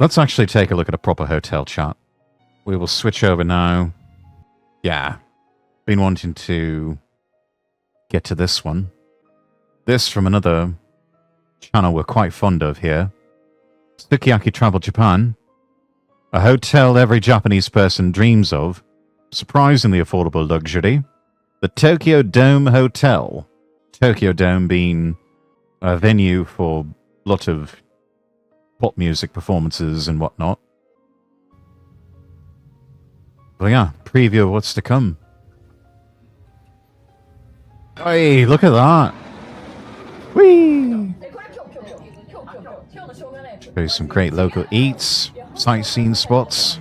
Let's actually take a look at a proper hotel chart. We will switch over now. Yeah. Been wanting to get to this one. This from another channel we're quite fond of here. Sukiyaki Travel Japan. A hotel every Japanese person dreams of. Surprisingly affordable luxury. The Tokyo Dome Hotel. Tokyo Dome being a venue for a lot of pop music performances and whatnot. But yeah, preview of what's to come. Hey, look at that. Whee! Show you some great local eats, sightseeing spots.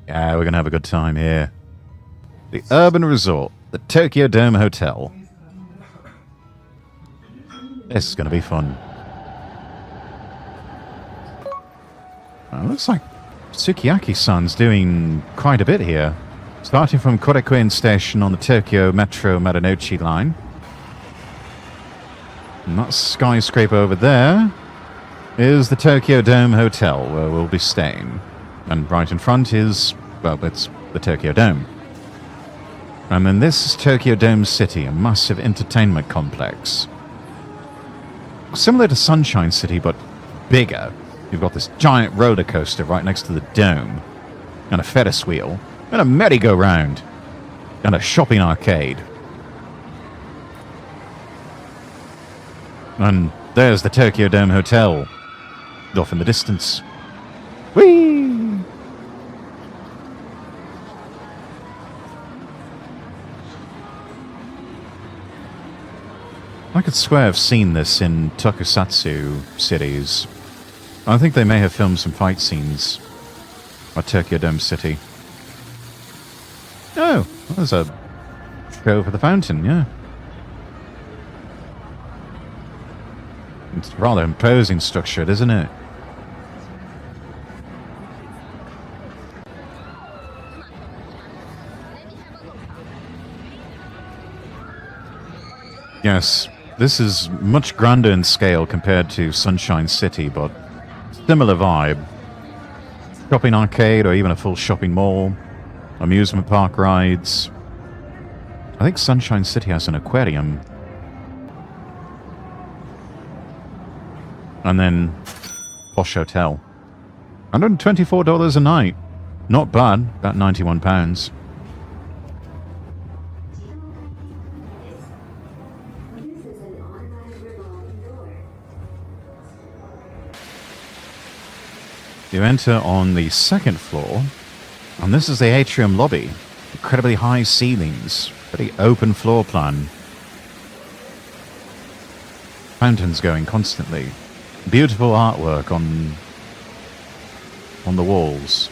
Yeah, we're going to have a good time here. The Urban Resort, the Tokyo Dome Hotel. This is going to be fun. Looks like Sukiyaki-san's doing quite a bit here. Starting from Korekuen Station on the Tokyo Metro Marunouchi line. And that skyscraper over there is the Tokyo Dome Hotel, where we'll be staying. And right in front is, well, it's the Tokyo Dome. And then this is Tokyo Dome City, a massive entertainment complex. Similar to Sunshine City, but bigger. You've got this giant roller coaster right next to the dome, and a Ferris wheel, and a merry-go-round, and a shopping arcade. And there's the Tokyo Dome Hotel, off in the distance. Whee! I could swear I've seen this in tokusatsu cities. I think they may have filmed some fight scenes at Tokyo Dome City. Oh, there's a show for the fountain, yeah. It's a rather imposing structure, isn't it? Yes, this is much grander in scale compared to Sunshine City, but similar vibe. Shopping arcade or even a full shopping mall. Amusement park rides. I think Sunshine City has an aquarium. And then Posh Hotel. $124 a night. Not bad. About £91. You enter on the second floor, and this is the atrium lobby. Incredibly high ceilings, pretty open floor plan. Fountains going constantly. Beautiful artwork on the walls.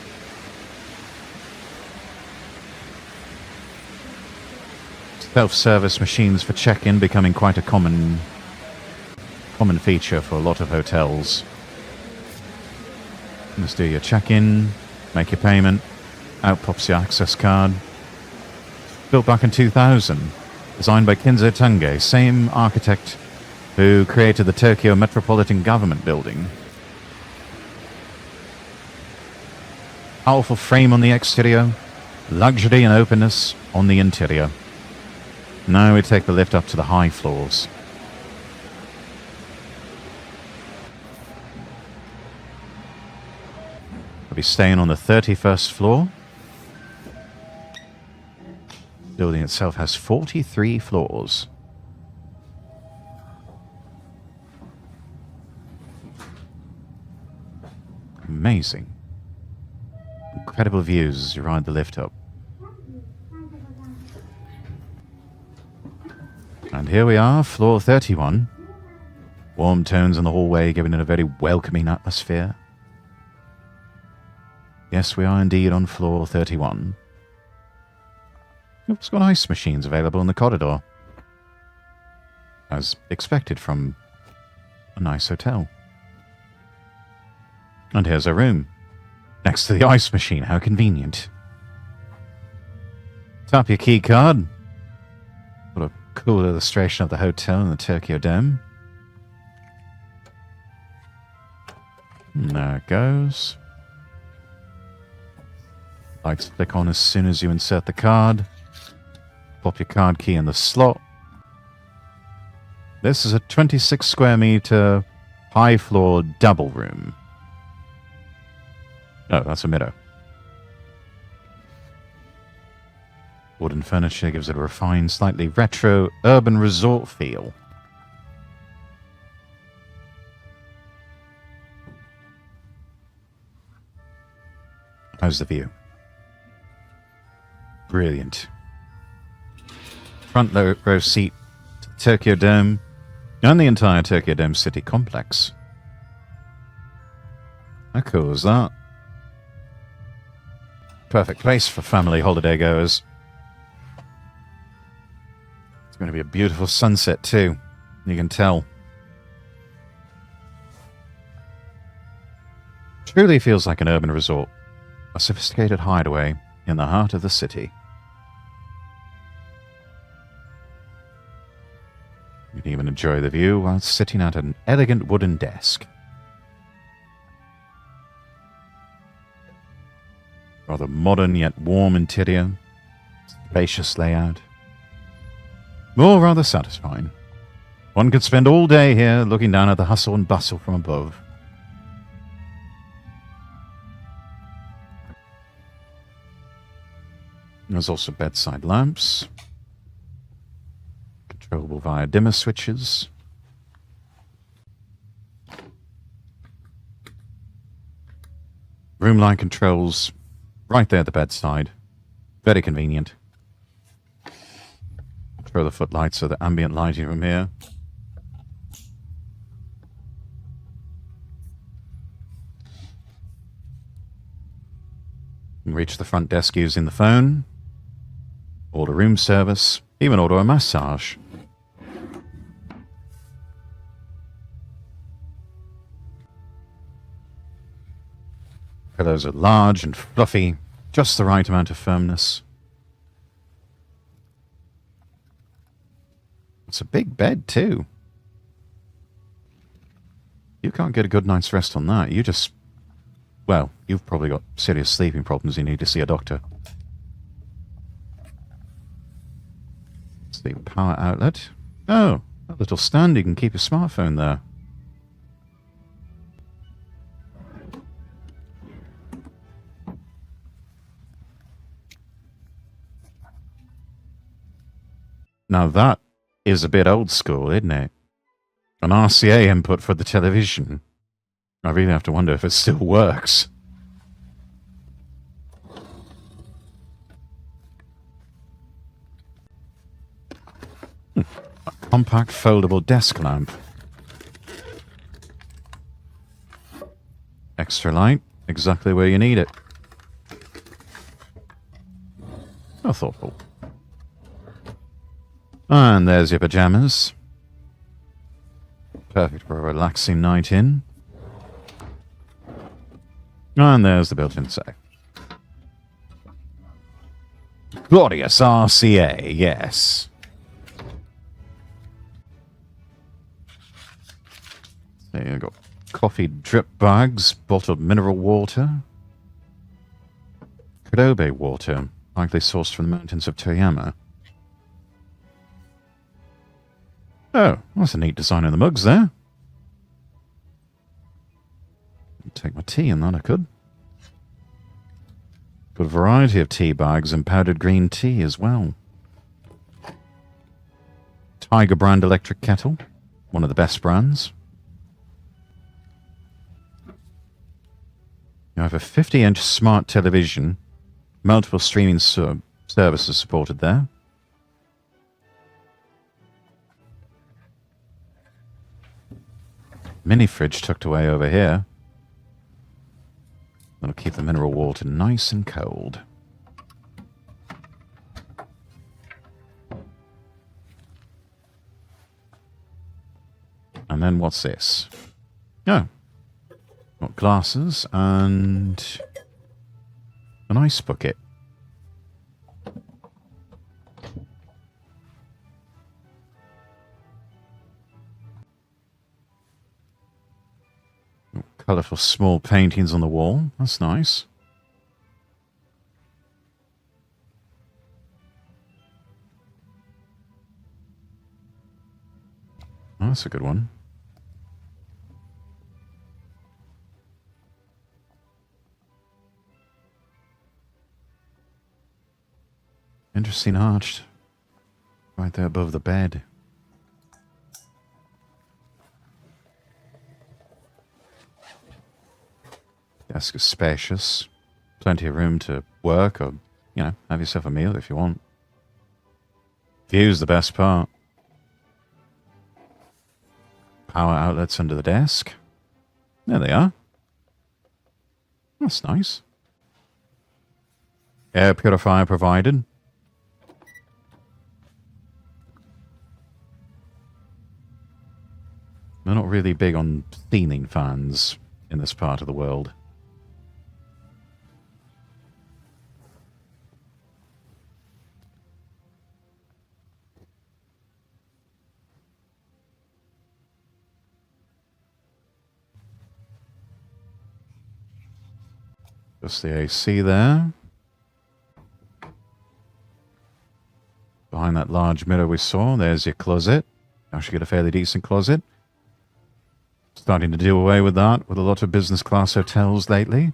Self-service machines for check-in becoming quite a common feature for a lot of hotels. Just do your check-in, make your payment, out pops your access card. Built back in 2000, designed by Kinzo Tange, same architect who created the Tokyo Metropolitan Government Building. Powerful frame on the exterior, luxury and openness on the interior. Now we take the lift up to the high floors. We'll be staying on the 31st floor. The building itself has 43 floors. Amazing. Incredible views as you ride the lift up. And here we are, floor 31. Warm tones in the hallway, giving it a very welcoming atmosphere. Yes, we are indeed on floor 31. It's got ice machines available in the corridor. As expected from a nice hotel. And here's our room. Next to the ice machine, how convenient. Tap your key card. What a cool illustration of the hotel in the Tokyo Dome. And there it goes. Lights flick on as soon as you insert the card. Pop your card key in the slot. This is a 26 square meter high floor double room. Oh, that's a meadow. Wooden furniture gives it a refined, slightly retro urban resort feel. How's the view? Brilliant. Front row seat to the Tokyo Dome and the entire Tokyo Dome city complex. How cool is that? Perfect place for family holiday goers. It's going to be a beautiful sunset too. You can tell. Truly feels like an urban resort. A sophisticated hideaway in the heart of the city. You can even enjoy the view while sitting at an elegant wooden desk. Rather modern yet warm interior. Spacious layout. All rather satisfying. One could spend all day here looking down at the hustle and bustle from above. There's also bedside lamps. Controllable via dimmer switches. Room light controls right there at the bedside. Very convenient. Control the footlights so the ambient lighting from here. You can reach the front desk using the phone. Order room service. Even order a massage. Pillows are large and fluffy. Just the right amount of firmness. It's a big bed too. You can't get a good night's rest on that. You just... Well, you've probably got serious sleeping problems. You need to see a doctor. The power outlet. Oh, that little stand you can keep your smartphone there. Now that is a bit old school, isn't it? An RCA input for the television. I really have to wonder if it still works. A compact foldable desk lamp. Extra light, exactly where you need it. How thoughtful. And there's your pajamas. Perfect for a relaxing night in. And there's the built-in safe. Glorious RCA, yes. There you go. Coffee drip bags, bottled mineral water. Kodobe water, likely sourced from the mountains of Toyama. Oh, that's a neat design in the mugs there. Take my tea in that, I could. Good variety of tea bags and powdered green tea as well. Tiger brand electric kettle, one of the best brands. You have a 50-inch smart television, multiple streaming services supported there. Mini fridge tucked away over here. That'll keep the mineral water nice and cold. And then what's this? Oh. Got glasses and an ice bucket. Colourful small paintings on the wall. That's nice. Oh, that's a good one. Interesting arched. Right there above the bed. Desk is spacious. Plenty of room to work or, you know, have yourself a meal if you want. View's the best part. Power outlets under the desk. There they are. That's nice. Air purifier provided. They're not really big on ceiling fans in this part of the world. Just the AC there. Behind that large mirror we saw, there's your closet. Actually get a fairly decent closet. Starting to do away with that with a lot of business class hotels lately.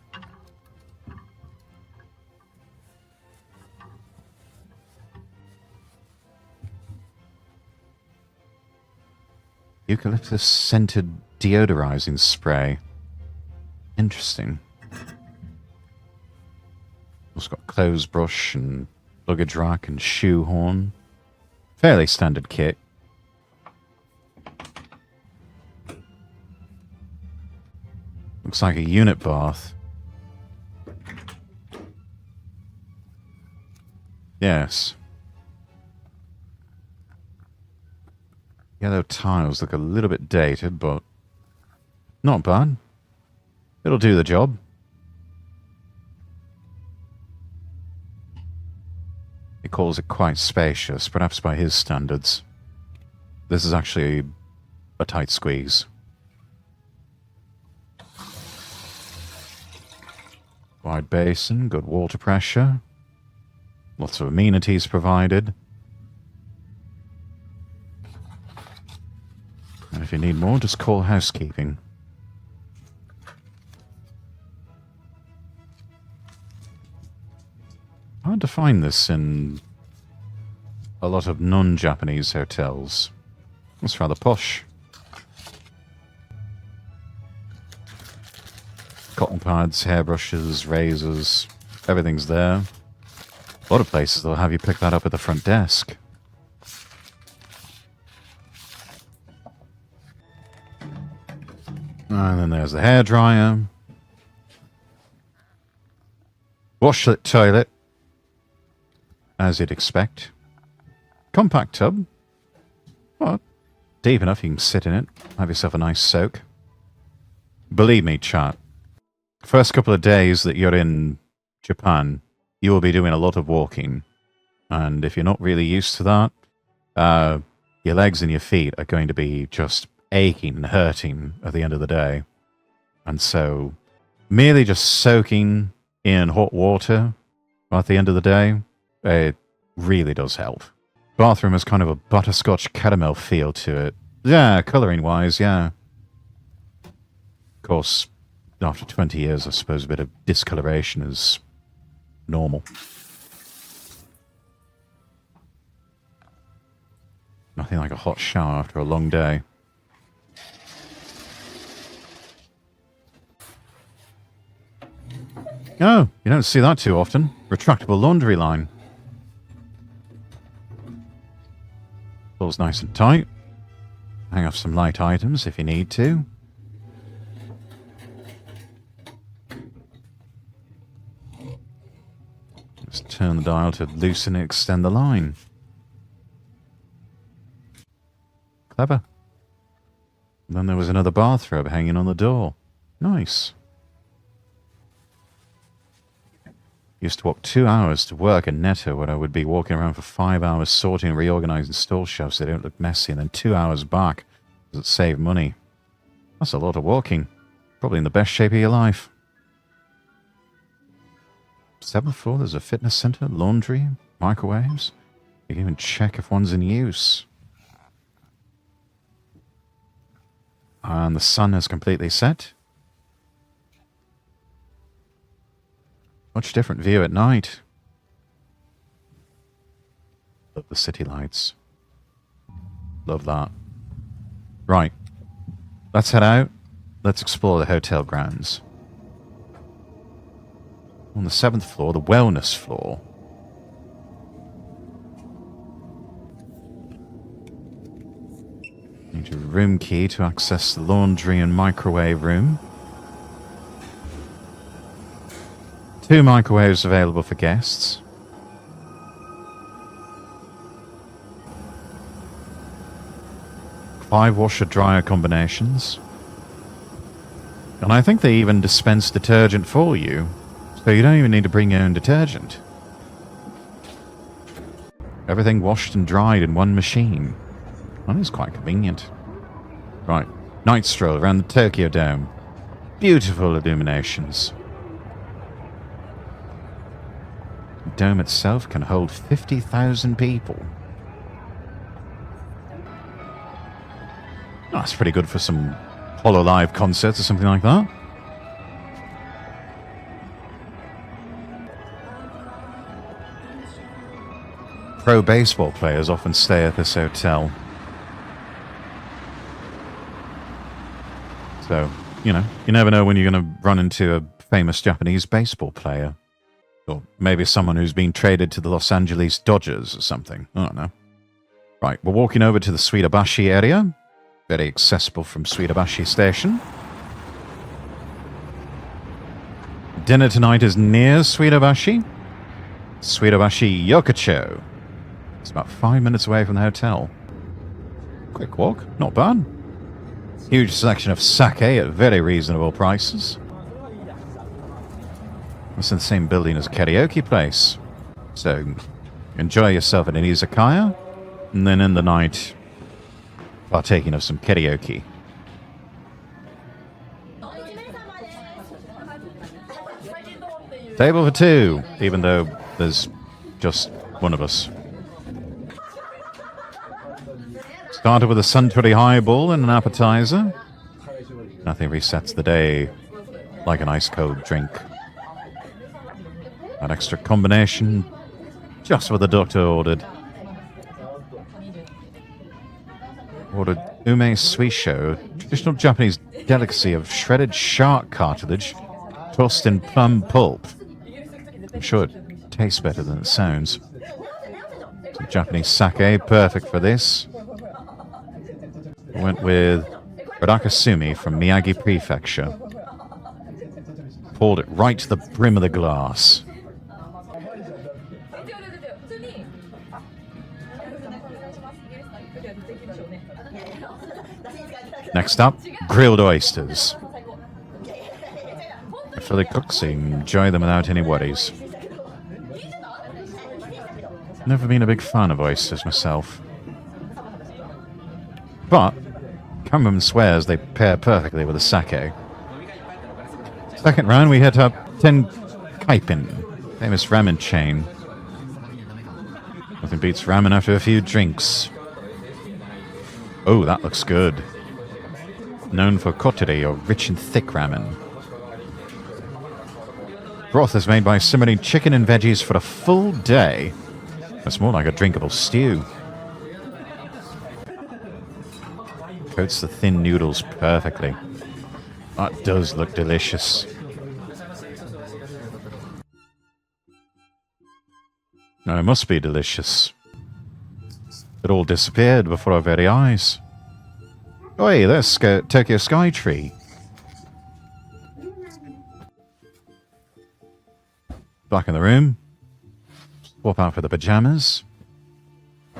Eucalyptus scented deodorizing spray. Interesting. Also got clothes brush and luggage rack and shoe horn. Fairly standard kit. Looks like a unit bath. Yes. Yellow tiles look a little bit dated, but not bad. It'll do the job. He calls it quite spacious, perhaps by his standards. This is actually a tight squeeze. Wide basin, good water pressure. Lots of amenities provided. And if you need more, just call housekeeping. Hard to find this in a lot of non-Japanese hotels. It's rather posh. Cotton pads, hairbrushes, razors, everything's there. A lot of places they'll have you pick that up at the front desk. And then there's the hairdryer. Washlet toilet. As you'd expect. Compact tub. Well, deep enough you can sit in it. Have yourself a nice soak. Believe me, chat. First couple of days that you're in Japan, you will be doing a lot of walking. And if you're not really used to that, your legs and your feet are going to be just aching and hurting at the end of the day. And so, merely just soaking in hot water at the end of the day, it really does help. Bathroom has kind of a butterscotch caramel feel to it. Yeah, colouring wise, yeah. Of course, after 20 years, I suppose a bit of discoloration is normal. Nothing like a hot shower after a long day. Oh, you don't see that too often. Retractable laundry line. Pulls nice and tight. Hang off some light items if you need to. Just turn the dial to loosen and extend the line. Clever. And then there was another bathrobe hanging on the door. Nice. Used to walk 2 hours to work at Netto when I would be walking around for 5 hours sorting and reorganizing store shelves so they don't look messy, and then 2 hours back because it saved money. That's a lot of walking. Probably in the best shape of your life. 7th floor, there's a fitness center, laundry, microwaves. You can even check if one's in use. And the sun is completely set. Much different view at night. Love the city lights. Love that. Right. Let's head out. Let's explore the hotel grounds. On the 7th floor, the wellness floor. Need your room key to access the laundry and microwave room. 2 microwaves available for guests. Five washer-dryer combinations. And I think they even dispense detergent for you, so you don't even need to bring your own detergent. Everything washed and dried in one machine. That is quite convenient. Right, night stroll around the Tokyo Dome. Beautiful illuminations. The dome itself can hold 50,000 people. Oh, that's pretty good for some Hololive concerts or something like that. Pro baseball players often stay at this hotel. So, you know, you never know when you're going to run into a famous Japanese baseball player. Or maybe someone who's been traded to the Los Angeles Dodgers or something. I don't know. Right, we're walking over to the Suidabashi area. Very accessible from Suidabashi Station. Dinner tonight is near Suidabashi. Suidabashi Yokocho. It's about 5 minutes away from the hotel. Quick walk, not bad. Huge selection of sake at very reasonable prices. It's in the same building as a karaoke place. So, enjoy yourself at an izakaya, and then in the night, partaking of some karaoke. Table for 2, even though there's just one of us. Started with a Suntory highball and an appetizer. Nothing resets the day like an ice cold drink. That extra combination, just what the doctor ordered. Ordered ume suisho, traditional Japanese delicacy of shredded shark cartilage tossed in plum pulp. I'm sure it tastes better than it sounds. Some Japanese sake, perfect for this. Went with Radakasumi from Miyagi Prefecture. Poured it right to the brim of the glass. Next up, grilled oysters. They're fully cooked, so you can enjoy them without any worries. Never been a big fan of oysters myself. But Cameron swears they pair perfectly with the sake. Second round, we hit up Ten Kaipin, famous ramen chain. Nothing beats ramen after a few drinks. Oh, that looks good. Known for kotere, or rich and thick ramen. Broth is made by simmering chicken and veggies for a full day. That's more like a drinkable stew. Coats the thin noodles perfectly. That does look delicious. Now, it must be delicious. It all disappeared before our very eyes. Oh, hey, there's Tokyo Sky Tree. Back in the room. Swap out for the pajamas.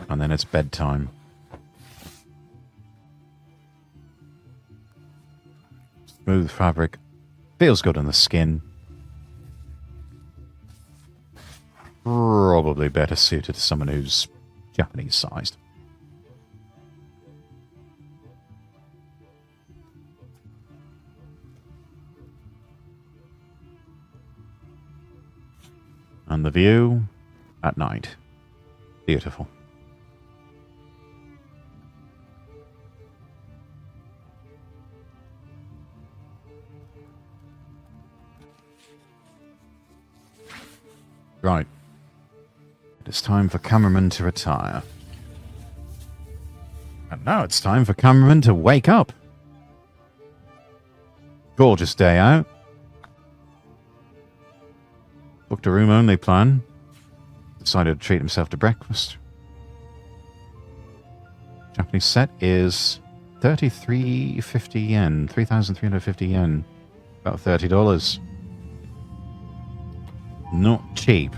And then it's bedtime. Smooth fabric. Feels good on the skin. Probably better suited to someone who's Japanese sized. And the view at night. Beautiful. Right. It is time for cameraman to retire. And now it's time for cameraman to wake up. Gorgeous day out. Booked a room-only plan. Decided to treat himself to breakfast. Japanese set is 3350 yen. 3,350 yen. About $30. Not cheap.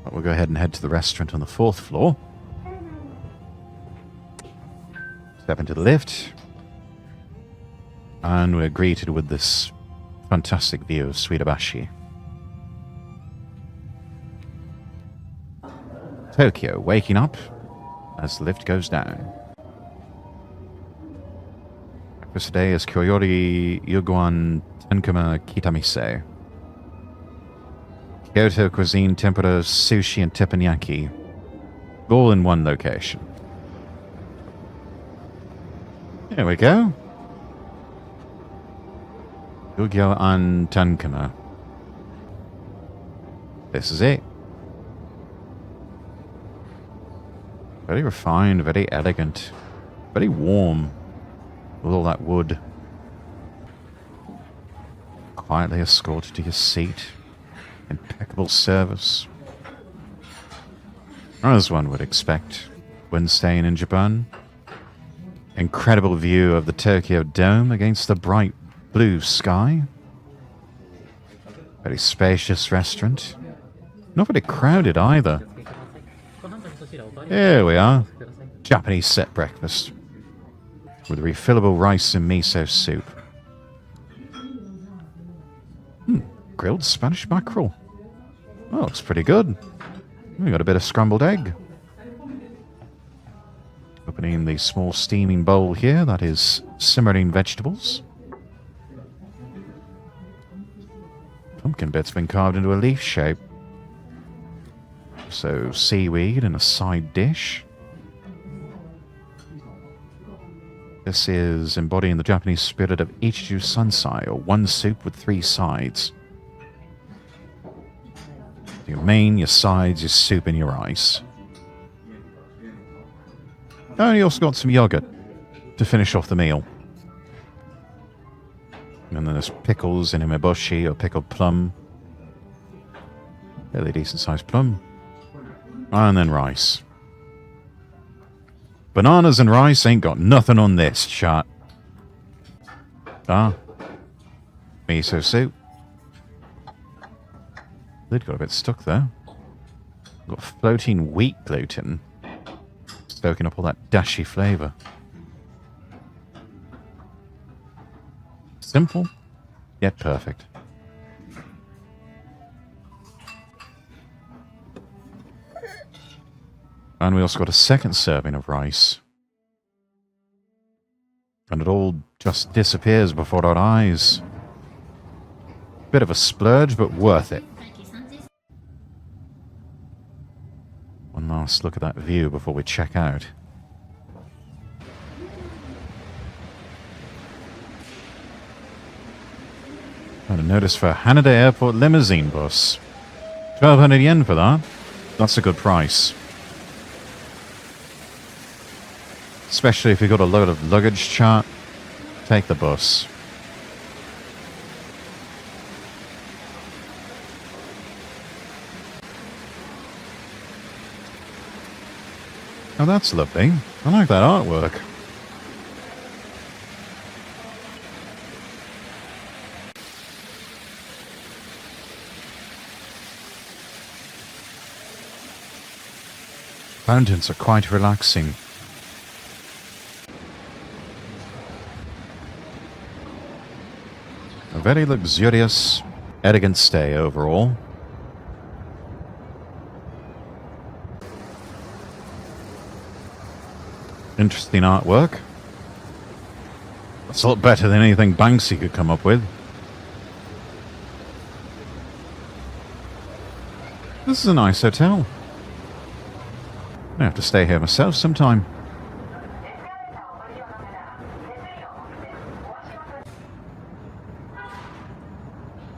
But we'll go ahead and head to the restaurant on the 4th floor. Step into the lift. And we're greeted with this fantastic view of Suidabashi. Tokyo waking up as the lift goes down. Breakfast today is Kyoyori Yuguan Tenkuma Kitamise. Kyoto cuisine, tempura, sushi, and teppanyaki. All in one location. Here we go. Yugyo-an Tenkuma. This is it. Very refined, very elegant, very warm with all that wood. Quietly escorted to your seat. Impeccable service. As one would expect when staying in Japan. Incredible view of the Tokyo Dome against the bright blue sky. Very spacious restaurant. Not very crowded either. Here we are. Japanese set breakfast. With refillable rice and miso soup. Grilled Spanish mackerel. Oh, looks pretty good. We got a bit of scrambled egg. Opening the small steaming bowl here, that is simmering vegetables. Pumpkin bit's been carved into a leaf shape. So, seaweed in a side dish. This is embodying the Japanese spirit of Ichiju Sansai, or one soup with three sides. Your main, your sides, your soup, and your rice. And you also got some yogurt to finish off the meal. And then there's pickles in umeboshi, or pickled plum. Fairly decent sized plum. And then rice. Bananas and rice ain't got nothing on this chart. Miso soup. Lid got a bit stuck there. Got floating wheat gluten. Stoking up all that dashy flavour. Simple, yet perfect. And we also got a second serving of rice. And it all just disappears before our eyes. Bit of a splurge, but worth it. One last look at that view before we check out. Got a notice for Haneda Airport limousine bus. 1,200 yen for that. That's a good price. Especially if you've got a load of luggage chart. Take the bus. Oh, that's lovely. I like that artwork. Fountains are quite relaxing. A very luxurious, elegant stay overall. Interesting artwork. That's a lot better than anything Banksy could come up with. This is a nice hotel. I have to stay here myself sometime.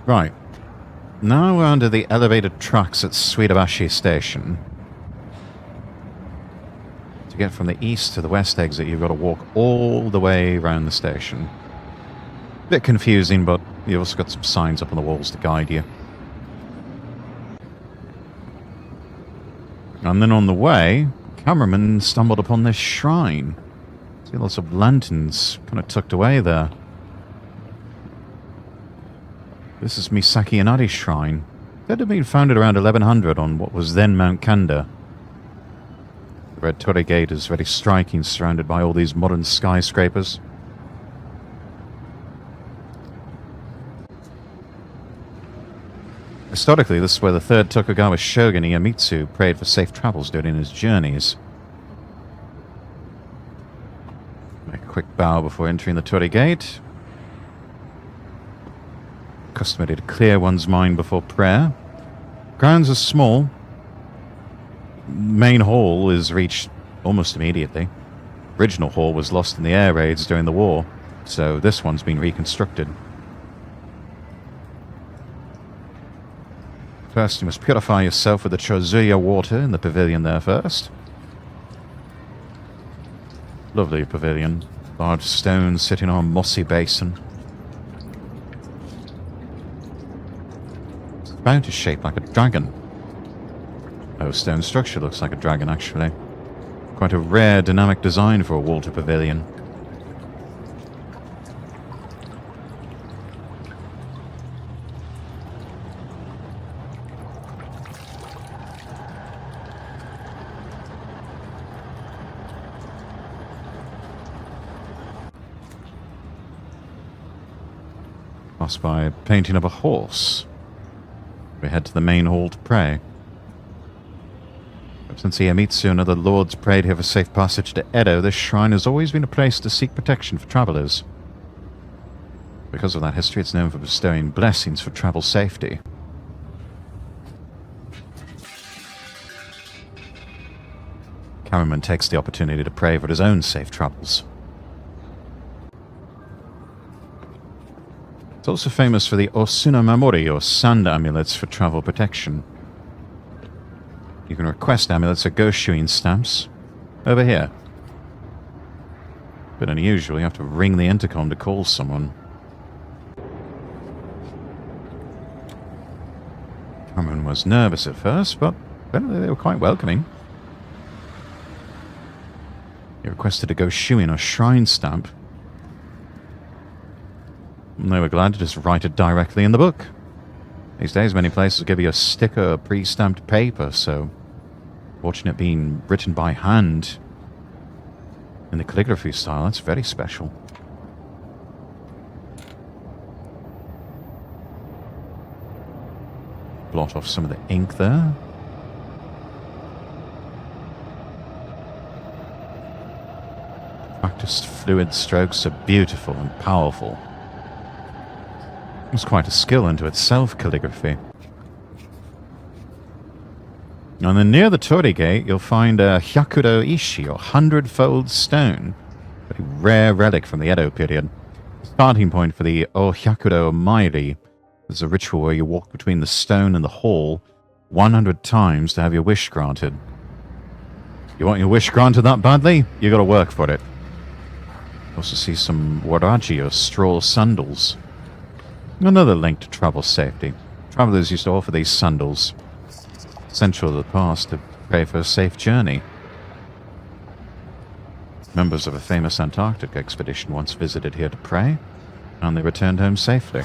Right. Now we're under the elevated tracks at Suidabashi Station. To get from the east to the west exit, you've got to walk all the way around the station. Bit confusing, but you've also got some signs up on the walls to guide you. And then on the way, cameraman stumbled upon this shrine. See lots of lanterns kind of tucked away there. This is Misaki Inari's shrine. It had been founded around 1100 on what was then Mount Kanda. The red torii gate is very striking, surrounded by all these modern skyscrapers. Historically, this is where the third Tokugawa shogun Iemitsu prayed for safe travels during his journeys. Make a quick bow before entering the torii gate. Customary to clear one's mind before prayer. Grounds are small. Main hall is reached almost immediately. Original hall was lost in the air raids during the war, so this one's been reconstructed. First, you must purify yourself with the Chozuya water in the pavilion there first. Lovely pavilion. Large stones sitting on a mossy basin. It's about to shape like a dragon. Oh, stone structure looks like a dragon, actually. Quite a rare, dynamic design for a water pavilion. By a painting of a horse. We head to the main hall to pray. Since Iemitsu and other lords prayed here for safe passage to Edo, this shrine has always been a place to seek protection for travellers. Because of that history, it's known for bestowing blessings for travel safety. Cameraman takes the opportunity to pray for his own safe travels. It's also famous for the Osuna Mamori, or sand amulets for travel protection. You can request amulets or ghost-shoeing stamps over here. Bit unusual, you have to ring the intercom to call someone. Cameron was nervous at first, but apparently they were quite welcoming. He requested a ghost-shoeing or shrine stamp. And they were glad to just write it directly in the book. These days, many places give you a sticker or pre-stamped paper, so watching it being written by hand in the calligraphy style, that's very special. Blot off some of the ink there. Practiced fluid strokes are beautiful and powerful. It's quite a skill unto itself, calligraphy. And then near the torii gate, you'll find a Hyakuro Ishi, or 100-fold stone. A very rare relic from the Edo period. The starting point for the O Hyakuro Mairi is a ritual where you walk between the stone and the hall 100 times to have your wish granted. You want your wish granted that badly? You gotta work for it. You also see some waraji, or straw sandals. Another link to travel safety. Travelers used to offer these sandals, central to the past, to pray for a safe journey. Members of a famous Antarctic expedition once visited here to pray, and they returned home safely.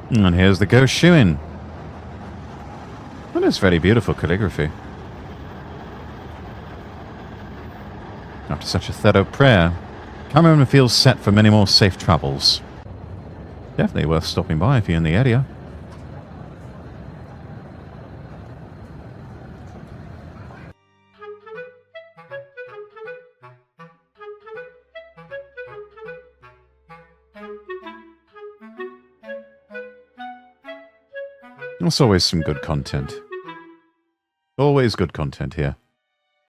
And here's the ghost shoeing. That is very beautiful calligraphy. After such a thorough prayer, cameraman feels set for many more safe travels. Definitely worth stopping by if you're in the area. There's always some good content. Always good content here.